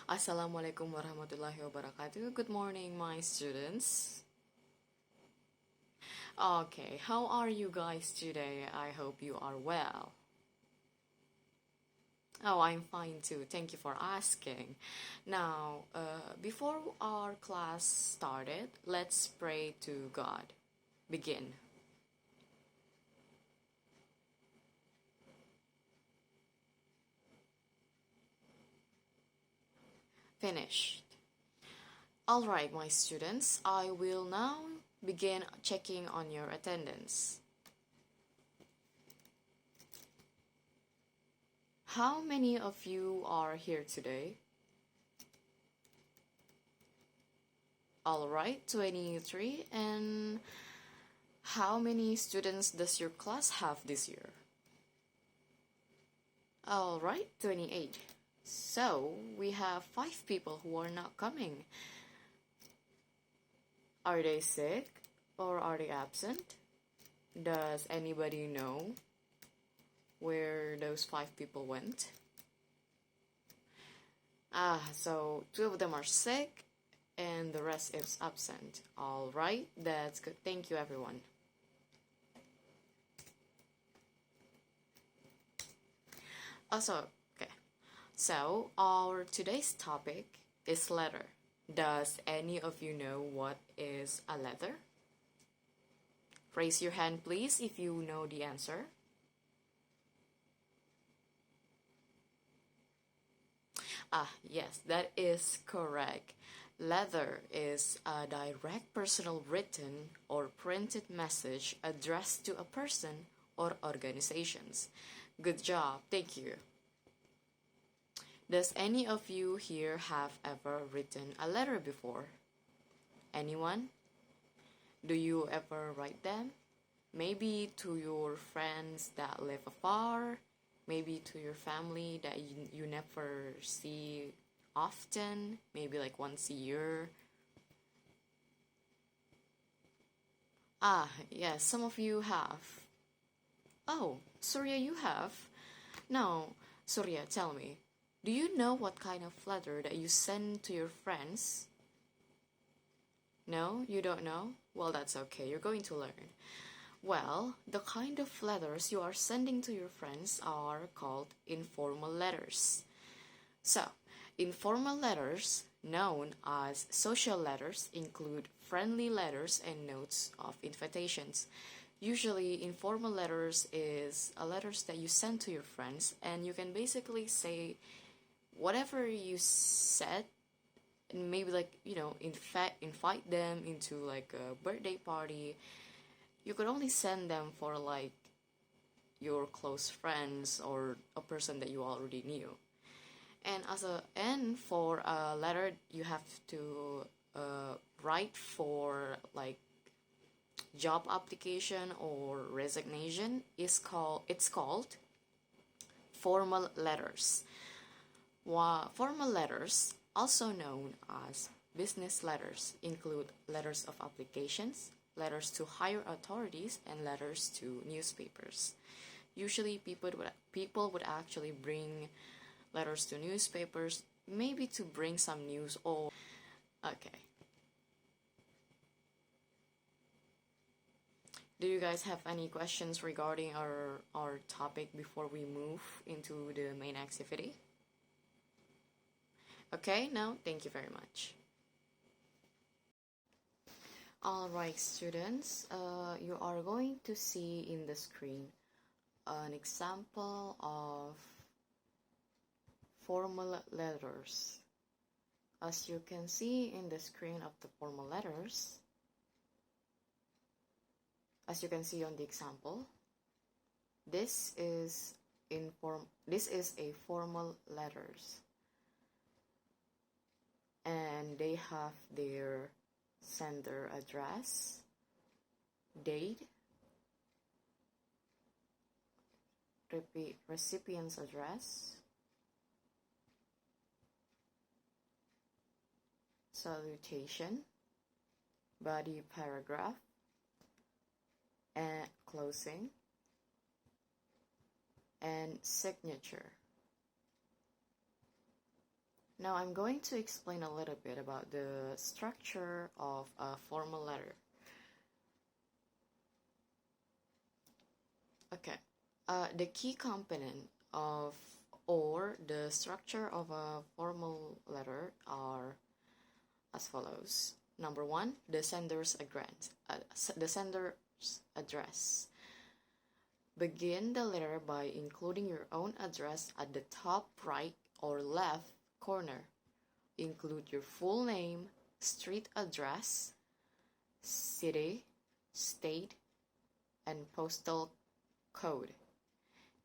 Assalamualaikum warahmatullahi wabarakatuh. Good morning, my students. Okay, how are you guys today? I hope you are well. Oh, I'm fine too. Thank you for asking. Now, before our class started, let's pray to God. Begin. Finished. All right, my students, I will now begin checking on your attendance. How many of you are here today? All right, 23. And how many students does your class have this year? All right, 28. So we have 5 people who are not coming. Are they sick or are they absent? Does anybody know where those 5 people went? So 2 of them are sick and the rest is absent. All right, that's good. Thank you, everyone. Also, okay. So our today's topic is letter. Does any of you know what is a letter? Raise your hand, please, if you know the answer. Yes, that is correct. Letter is a direct personal written or printed message addressed to a person or organizations. Good job, thank you. Does any of you here have ever written a letter before? Anyone? Do you ever write them? Maybe to your friends that live afar, maybe to your family that you never see often, maybe like once a year. Yes, some of you have. Oh, Surya, you have? Now, Surya, tell me, do you know what kind of letter that you send to your friends? No, you don't know? Well, that's okay, you're going to learn. Well, the kind of letters you are sending to your friends are called informal letters. So, informal letters, known as social letters, include friendly letters and notes of invitations. Usually, informal letters is a letters that you send to your friends, and you can basically say whatever you said, and maybe invite them into like a birthday party. You could only send them for like your close friends or a person that you already knew. And for a letter, you have to write for like job application or resignation. It's called formal letters. Formal letters, also known as business letters, include letters of applications, letters to higher authorities, and letters to newspapers. Usually people would actually bring letters to newspapers, maybe to bring some news or... Okay. Do you guys have any questions regarding our topic before we move into the main activity? Okay, no, thank you very much. Alright, students, you are going to see in the screen an example of formal letters. As you can see in the screen of the formal letters, as you can see on the example, this is a formal letters, and they have their sender address, date, recipient's address, salutation, body paragraph, and closing, and signature. Now I'm going to explain a little bit about the structure of a formal letter. Okay, the key component of or the structure of a formal letter are as follows. Number one, the sender's address. Begin the letter by including your own address at the top right or left corner. Include your full name, street address, city, state, and postal code.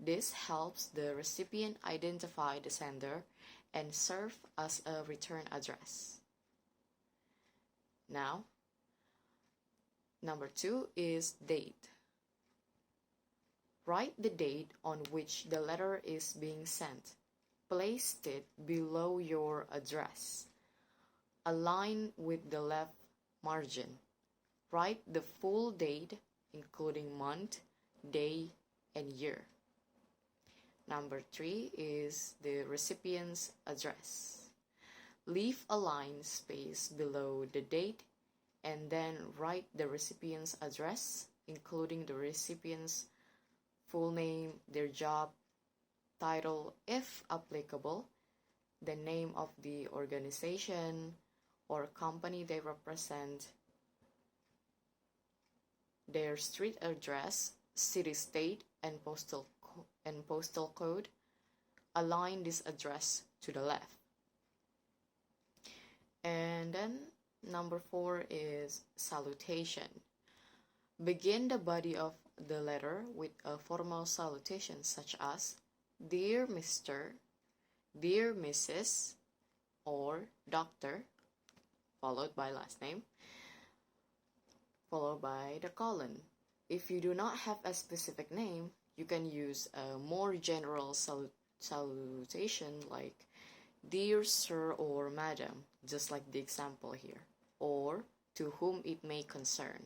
This helps the recipient identify the sender and serve as a return address. Now, number two is date. Write the date on which the letter is being sent. Place it below your address. Align with the left margin. Write the full date, including month, day, and year. Number three is the recipient's address. Leave a line space below the date and then write the recipient's address, including the recipient's full name, their job title if applicable, the name of the organization or company they represent, their street address, city, state, and postal code. Align this address to the left. And then number four is salutation. Begin the body of the letter with a formal salutation such as Dear Mr., Dear Mrs., or Doctor, followed by last name, followed by the colon. If you do not have a specific name, you can use a more general salutation like Dear Sir or Madam, just like the example here, or to whom it may concern.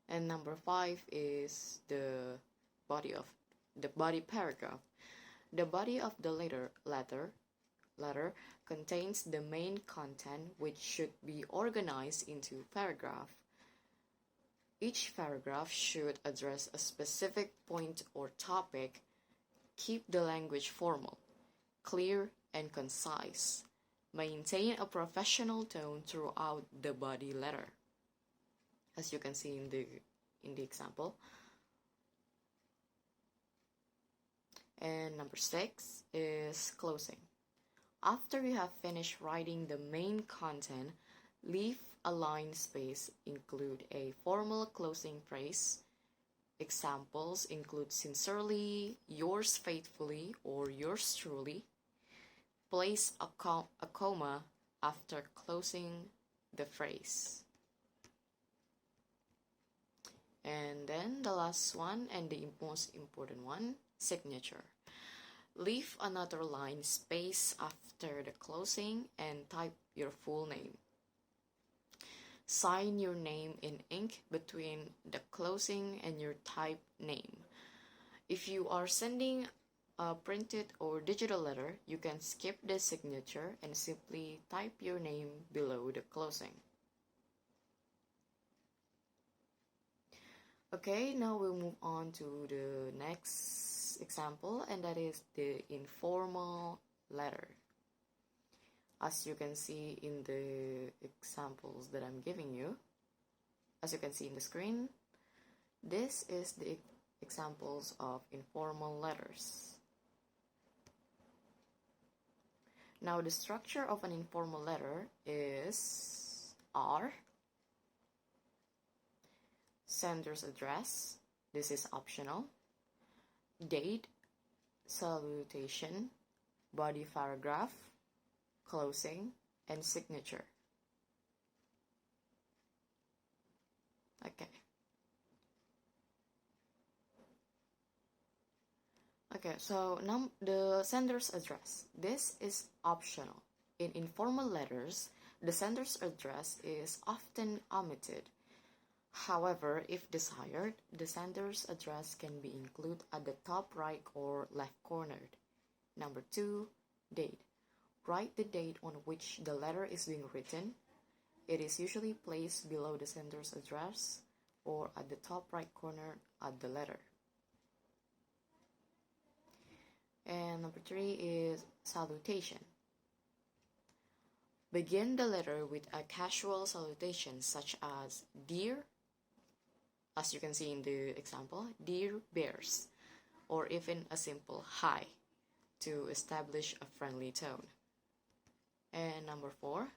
And number five is the body paragraph. The body of the letter contains the main content, which should be organized into paragraph. Each paragraph should address a specific point or topic. Keep the language formal, clear, and concise. Maintain a professional tone throughout the body letter, as you can see in the example. And number six is closing. After you have finished writing the main content, leave a line space, include a formal closing phrase. Examples include sincerely, yours faithfully, or yours truly. Place a comma after closing the phrase. And then the last one and the most important one, signature. Leave another line space after the closing and type your full name. Sign your name in ink between the closing and your typed name. If you are sending a printed or digital letter, you can skip the signature and simply type your name below the closing. Okay, now we'll move on to the next example, and that is the informal letter. As you can see in the examples that I'm giving you, as you can see in the screen, this is the examples of informal letters. Now, the structure of an informal letter is R, sender's address, this is optional, date, salutation, body paragraph, closing, and signature. Okay, so now the sender's address. This is optional. In informal letters, the sender's address is often omitted. However, if desired, the sender's address can be included at the top right or left corner. Number two, date. Write the date on which the letter is being written. It is usually placed below the sender's address or at the top right corner of the letter. And number 3 is salutation. Begin the letter with a casual salutation such as "Dear," as you can see in the example, "Dear Bears," or even a simple "Hi" to establish a friendly tone. And number 4,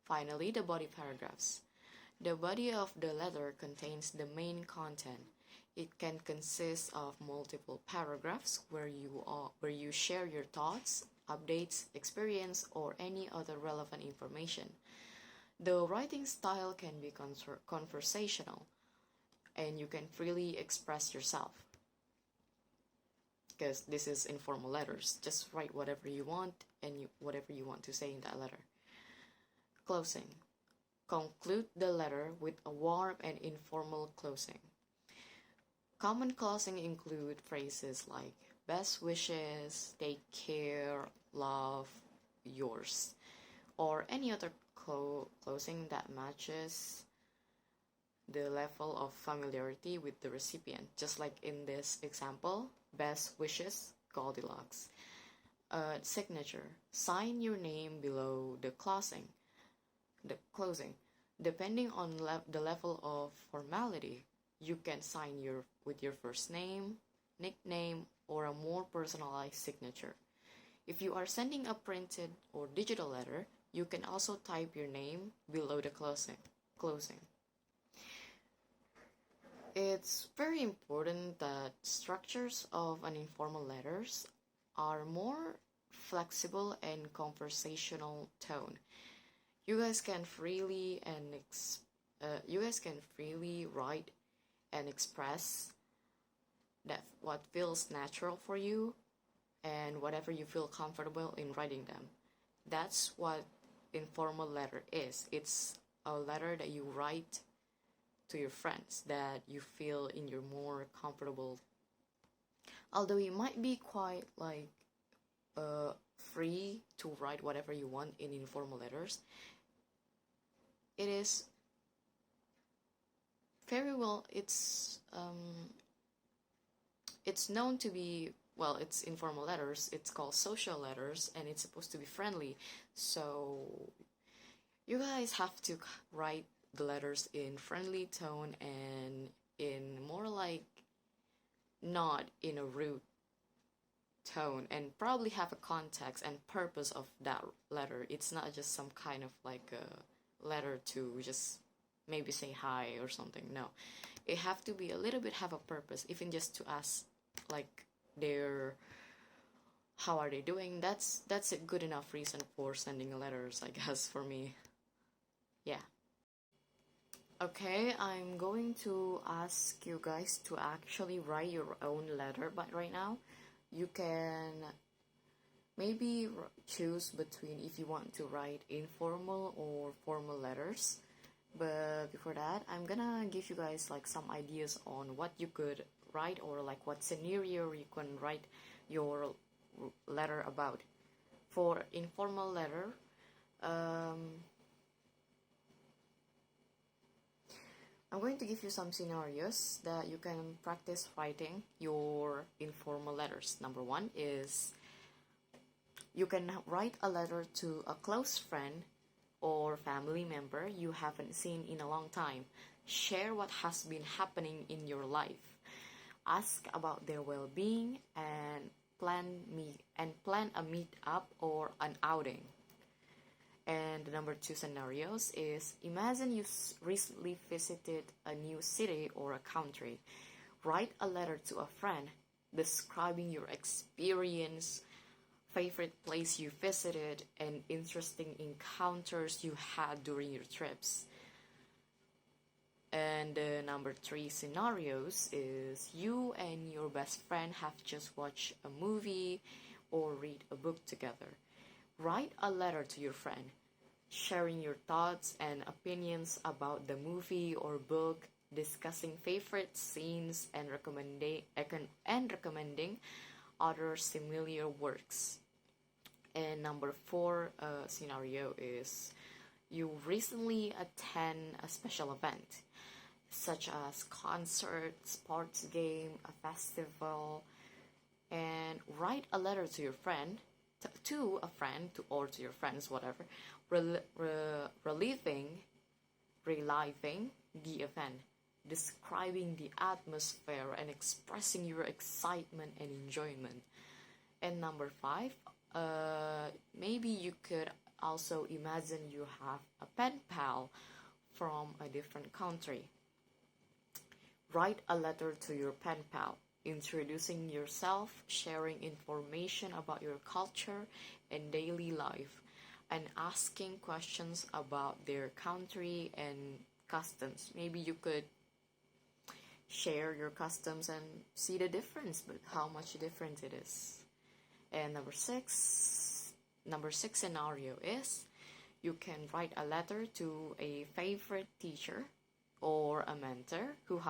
finally, the body paragraphs. The body of the letter contains the main content. It can consist of multiple paragraphs where you share your thoughts, updates, experience, or any other relevant information. The writing style can be conversational, and you can freely express yourself. Because this is informal letters. Just write whatever you want and whatever you want to say in that letter. Closing. Conclude the letter with a warm and informal closing. Common closing include phrases like "best wishes," "take care," "love," "yours," or any other closing that matches the level of familiarity with the recipient. Just like in this example, "best wishes, Goldilocks." Signature. Sign your name below the closing. Depending on the level of formality, you can sign with your first name, nickname, or a more personalized signature. If you are sending a printed or digital letter, you can also type your name below the closing. It's very important that structures of an informal letters are more flexible and conversational tone. You guys can freely write and express that what feels natural for you and whatever you feel comfortable in writing them. That's what informal letter is. It's a letter that you write to your friends that you feel in your more comfortable. Although you might be quite free to write whatever you want in informal letters, it is very well, it's known to be, well, it's informal letters, it's called social letters, and it's supposed to be friendly. So you guys have to write the letters in friendly tone and in more like not in a rude tone, and probably have a context and purpose of that letter. It's not just some kind of like a letter to just maybe say hi or something. No, it have to be a little bit have a purpose, even just to ask like how are they doing. That's a good enough reason for sending letters, I guess, for me. Yeah. Okay, I'm going to ask you guys to actually write your own letter, but right now you can maybe choose between if you want to write informal or formal letters. But before that, I'm gonna give you guys like some ideas on what you could write, or like what scenario you can write your letter about. For informal letter, I'm going to give you some scenarios that you can practice writing your informal letters. Number 1 is you can write a letter to a close friend or family member you haven't seen in a long time. Share what has been happening in your life. Ask about their well-being and plan a meet-up or an outing. And the number 2 scenarios is imagine you recently visited a new city or a country. Write a letter to a friend describing your experience, favorite place you visited, and interesting encounters you had during your trips. And the number 3 scenarios is you and your best friend have just watched a movie or read a book together. Write a letter to your friend, sharing your thoughts and opinions about the movie or book, discussing favorite scenes, and recommending other similar works. And number 4 scenario is you recently attend a special event, such as concert, sports game, a festival, and write a letter to your friend, or to your friends, whatever, reliving the event, describing the atmosphere and expressing your excitement and enjoyment. And number 5, maybe you could also imagine you have a pen pal from a different country. Write a letter to your pen pal, introducing yourself, sharing information about your culture and daily life, and asking questions about their country and customs. Maybe you could share your customs and see the difference, but how much different it is. And number six scenario is you can write a letter to a favorite teacher or a mentor who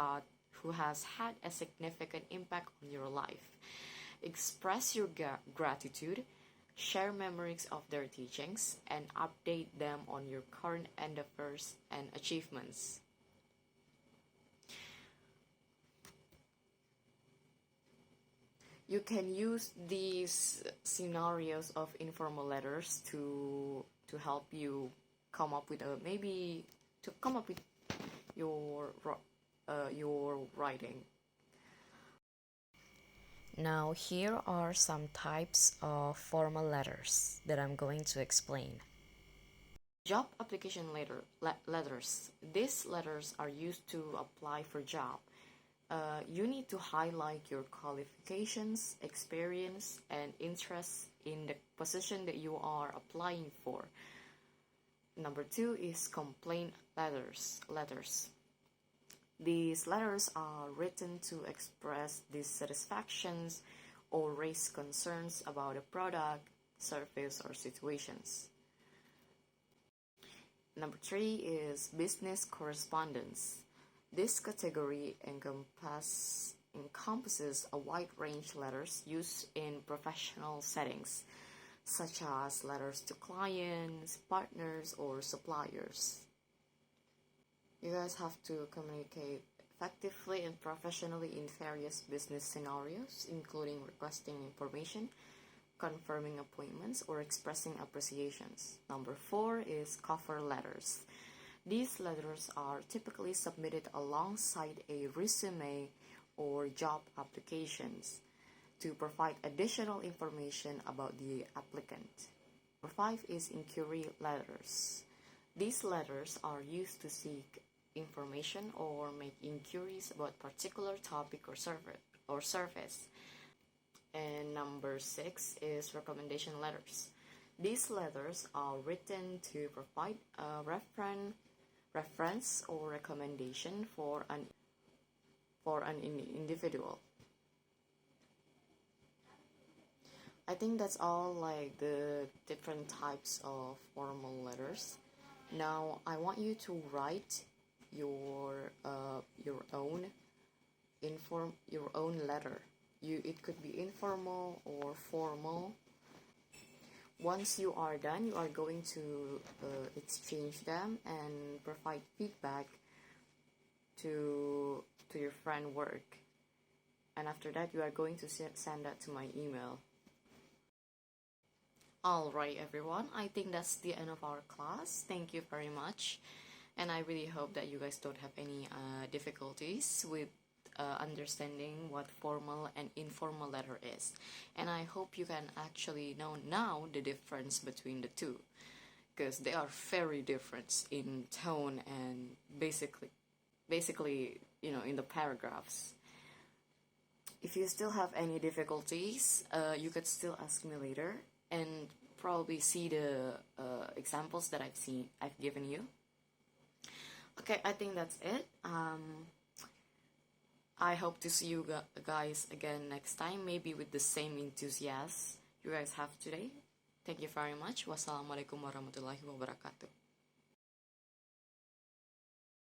has had a significant impact on your life. Express your gratitude, share memories of their teachings, and update them on your current endeavors and achievements. You can use these scenarios of informal letters to help you come up with your writing. Now here are some types of formal letters that I'm going to explain. Job application letters. These letters are used to apply for job. You need to highlight your qualifications, experience, and interests in the position that you are applying for. Number 2 is complaint letters. These letters are written to express dissatisfactions or raise concerns about a product, service, or situations. Number 3 is business correspondence. This category encompasses a wide range of letters used in professional settings, such as letters to clients, partners, or suppliers. You guys have to communicate effectively and professionally in various business scenarios, including requesting information, confirming appointments, or expressing appreciations. Number 4 is cover letters. These letters are typically submitted alongside a resume or job applications to provide additional information about the applicant. Number 5 is inquiry letters. These letters are used to seek information or make inquiries about particular topic or service. And number 6 is recommendation letters. These letters are written to provide a reference or recommendation for an individual. I think that's all, like the different types of formal letters. Now I want you to write your own letter. It could be informal or formal. Once you are done, you are going to exchange them and provide feedback to your friend work. And after that, you are going to send that to my email. Alright everyone, I think that's the end of our class. Thank you very much. And I really hope that you guys don't have any difficulties with understanding what formal and informal letter is. And I hope you can actually know now the difference between the two, because they are very different in tone and basically, in the paragraphs. If you still have any difficulties, you could still ask me later and probably see the examples that I've given you. Okay, I think that's it. I hope to see you guys again next time, maybe with the same enthusiasm you guys have today. Thank you very much. Wassalamualaikum warahmatullahi wabarakatuh.